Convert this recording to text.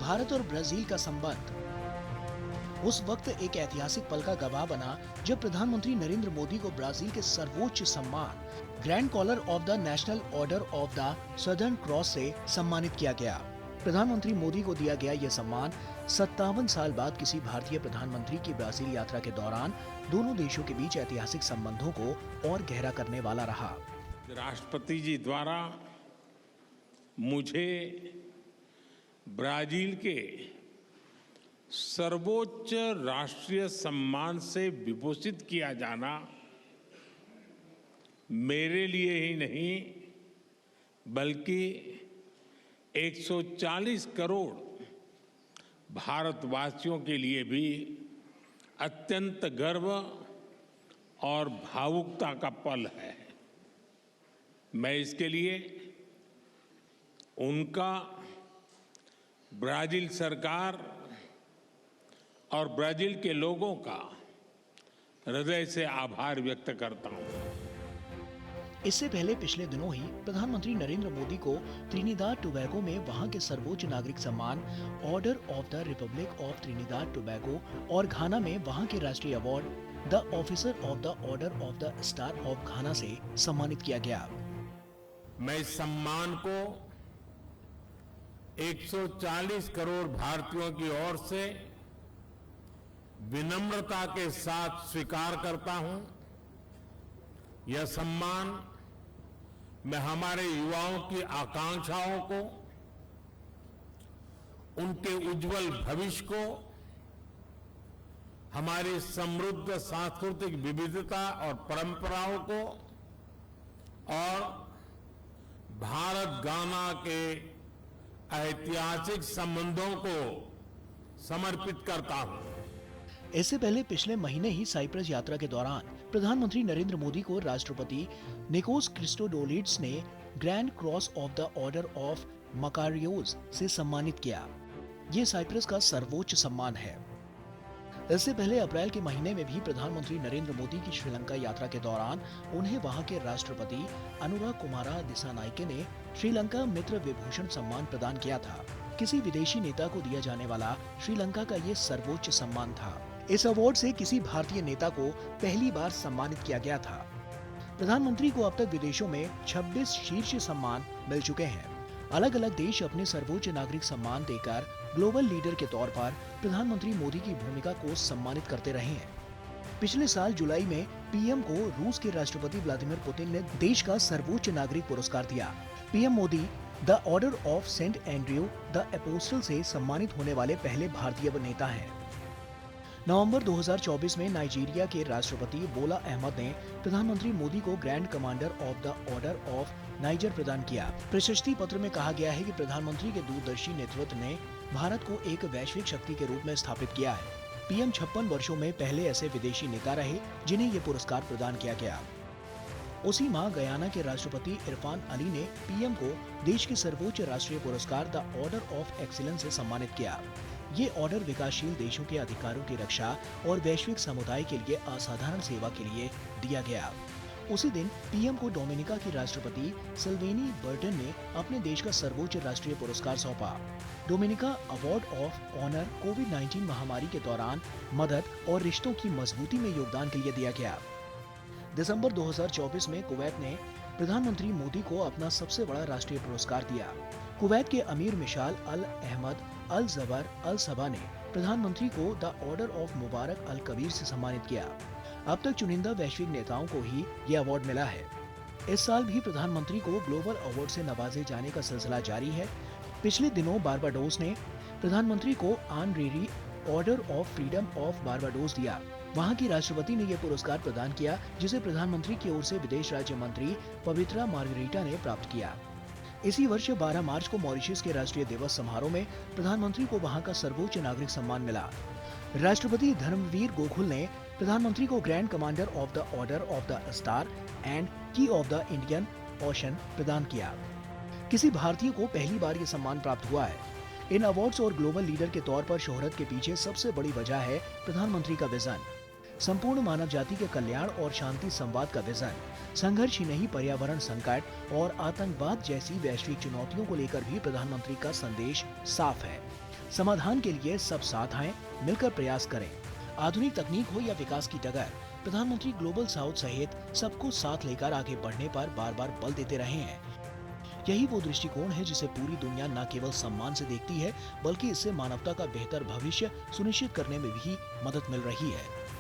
भारत और ब्राजील का संबंध उस वक्त एक ऐतिहासिक पल का गवाह बना जब प्रधानमंत्री नरेंद्र मोदी को ब्राजील के सर्वोच्च सम्मान Grand Collar of the National Order of the Southern Cross से सम्मानित किया गया। प्रधानमंत्री मोदी को दिया गया यह सम्मान 57 साल बाद किसी भारतीय प्रधानमंत्री की ब्राजील यात्रा के दौरान दोनों देशों के बीच ऐतिहासिक संबंधों को और गहरा करने वाला रहा। राष्ट्रपति जी द्वारा मुझे ब्राजील के सर्वोच्च राष्ट्रीय सम्मान से विभूषित किया जाना मेरे लिए ही नहीं बल्कि 140 करोड़ भारतवासियों के लिए भी अत्यंत गर्व और भावुकता का पल है। मैं इसके लिए उनका, ब्राजील सरकार और ब्राजील के लोगों का हृदय से आभार व्यक्त करता हूं। इससे पहले पिछले दिनों ही प्रधानमंत्री नरेंद्र मोदी को त्रिनिदाद टोबैगो में वहां के सर्वोच्च नागरिक सम्मान order of the Republic of Trinidad Tobago और घाना में वहां के राष्ट्रीय award the officer of the Order of the star of घाना से सम्मानित किया गया। मैं इस सम्मान को 140 करोड़ भारतीयों की ओर से विनम्रता के साथ स्वीकार करता हूं। यह सम्मान मैं हमारे युवाओं की आकांक्षाओं को, उनके उज्जवल भविष्य को, हमारी समृद्ध सांस्कृतिक विविधता और परंपराओं को और भारत गाना के ऐतिहासिक संबंधों को समर्पित करता हूं। इससे पहले पिछले महीने ही साइप्रस यात्रा के दौरान प्रधानमंत्री नरेंद्र मोदी को राष्ट्रपति निकोस क्रिस्टोडोलिड्स ने grand cross of the Order of Makarios से सम्मानित किया। ये साइप्रस का सर्वोच्च सम्मान है। इससे पहले अप्रैल के महीने में भी प्रधानमंत्री नरेंद्र मोदी की श्रीलंका यात्रा के दौरान उन्हें वहां के राष्ट्रपति अनुरा कुमारा दिसानायके ने श्रीलंका मित्र विभूषण सम्मान प्रदान किया था। किसी विदेशी नेता को दिया जाने वाला श्रीलंका का ये सर्वोच्च सम्मान था। इस अवार्ड से किसी भारतीय नेता को पहली बार सम्मानित किया गया था। प्रधानमंत्री को अब तक विदेशों में 26 शीर्ष सम्मान मिल चुके हैं। अलग अलग देश अपने सर्वोच्च नागरिक सम्मान देकर ग्लोबल लीडर के तौर पर प्रधानमंत्री मोदी की भूमिका को सम्मानित करते रहे हैं। पिछले साल जुलाई में पीएम को रूस के राष्ट्रपति व्लादिमीर पुतिन ने देश का सर्वोच्च नागरिक पुरस्कार दिया। PM Modi the Order of Saint Andrew the Apostle से सम्मानित होने वाले पहले भारतीय नेता हैं। नवंबर 2024 में नाइजीरिया के राष्ट्रपति बोला अहमद ने प्रधानमंत्री मोदी को grand commander of the Order of niger प्रदान किया। प्रशस्ति पत्र में कहा गया है कि प्रधानमंत्री के दूरदर्शी नेतृत्व ने भारत को एक वैश्विक शक्ति के रूप में स्थापित किया है। पीएम 56 वर्षों में पहले ऐसे विदेशी नेता रहे जिन्हें ये पुरस्कार प्रदान किया गया। उसी माह गयाना के राष्ट्रपति इरफान अली ने पीएम को देश के सर्वोच्च राष्ट्रीय पुरस्कार द ऑर्डर ऑफ एक्सीलेंस से सम्मानित किया। ये ऑर्डर विकासशील देशों के अधिकारों की रक्षा और वैश्विक समुदाय के लिए असाधारण सेवा के लिए दिया गया। उसी दिन पीएम को डोमिनिका की राष्ट्रपति सिल्वेनी बर्टन ने अपने देश का सर्वोच्च राष्ट्रीय पुरस्कार सौंपा। डोमिनिका अवार्ड ऑफ ऑनर कोविड-19 महामारी के दौरान मदद और रिश्तों की मजबूती में योगदान के लिए दिया गया। दिसंबर 2024 में कुवैत ने प्रधानमंत्री मोदी को अपना सबसे बड़ा राष्ट्रीय पुरस्कार दिया। कुवैत के अमीर मिशाल अल अहमद अल जबर अल सबा ने प्रधानमंत्री को द ऑर्डर ऑफ मुबारक अल कबीर से सम्मानित किया। अब तक चुनिंदा वैश्विक नेताओं को ही ये अवार्ड मिला है। इस साल भी प्रधानमंत्री को ग्लोबल अवार्ड से नवाजे जाने का सिलसिला जारी है। पिछले दिनों बारबाडोस ने प्रधानमंत्री को honorary order of freedom of Barbados दिया। वहां की राष्ट्रपति ने यह पुरस्कार प्रदान किया, जिसे प्रधानमंत्री की ओर से विदेश राज्य मंत्री पवित्रा मार्गरीटा ने प्राप्त किया। इसी वर्ष 12 मार्च को मॉरिशस के राष्ट्रीय दिवस समारोह में प्रधानमंत्री को वहां का सर्वोच्च नागरिक सम्मान मिला। राष्ट्रपति धर्मवीर गोकुल ने प्रधानमंत्री को grand commander of the Order of the star and की ऑफ द इंडियन ओशन प्रदान किया। किसी भारतीय को पहली बार ये सम्मान प्राप्त हुआ है। इन अवार्ड्स और ग्लोबल लीडर के तौर पर शोहरत के पीछे सबसे बड़ी वजह है प्रधानमंत्री का विजन। संपूर्ण मानव जाति के कल्याण और शांति संवाद का विजन। संघर्ष ही नहीं, पर्यावरण संकट और आतंकवाद जैसी वैश्विक चुनौतियों को लेकर भी प्रधानमंत्री का संदेश साफ है। समाधान के लिए सब साथ आएं, मिलकर प्रयास करें। आधुनिक तकनीक हो या विकास की डगर, प्रधानमंत्री ग्लोबल साउथ सहित सबको साथ लेकर आगे बढ़ने पर बार बार बल देते रहे हैं। यही वो दृष्टिकोण है जिसे पूरी दुनिया न केवल सम्मान से देखती है, बल्कि इससे मानवता का बेहतर भविष्य सुनिश्चित करने में भी मदद मिल रही है।